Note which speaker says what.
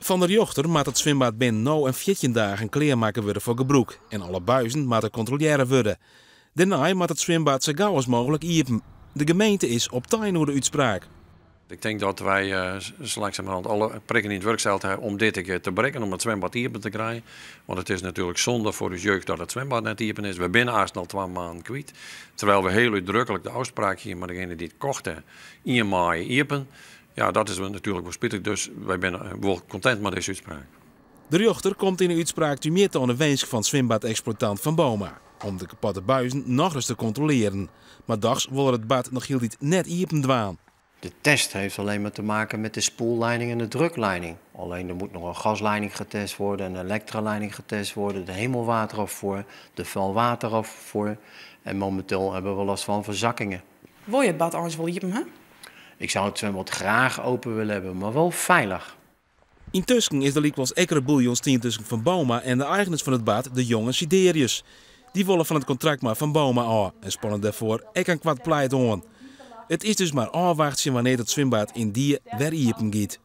Speaker 1: Van der Jochter maakt het zwembad binnen nou en 14 dagen kleermaken worden voor gebruik. En alle buizen moeten controleren worden. Daarna moet het zwembad zo gauw als mogelijk open. De gemeente is op tijd over de uitspraak.
Speaker 2: Ik denk dat wij zo langzamerhand alle prikken in het werk stellen hebben om dit te bereiken, om het zwembad open te krijgen. Want het is natuurlijk zonde voor de jeugd dat het zwembad net open is. We binnen eerst al 2 maanden kwijt. Terwijl we heel uitdrukkelijk de afspraak hier met degene die het kochten, 1 maai open. Ja, dat is natuurlijk wel spittig. Dus wij zijn wel content met deze uitspraak.
Speaker 1: De rechter komt in de uitspraak te meer aan de wens van zwembad-exploitant Van Boma. Om de kapotte buizen nog eens te controleren. Maar dags wil het bad nog heel niet net open dwaan.
Speaker 3: De test heeft alleen maar te maken met de spoelleiding en de drukleiding. Alleen er moet nog een gasleiding getest worden, een elektraleiding getest worden, de hemelwater afvoer, de vuilwater afvoer. En momenteel hebben we last van verzakkingen.
Speaker 4: Wil je het bad anders wel open, hè?
Speaker 3: Ik zou het zwembad graag open willen hebben, maar wel veilig.
Speaker 1: Intussen is de likwels ekkere boeljon tussen Van Boma en de eigenaars van het bad, de jonge Siderius. Die willen van het contract maar Van Boma af en spannen daarvoor een kwart pleit aan. Het is dus maar afwachten wanneer het zwembad in die weer open gaat.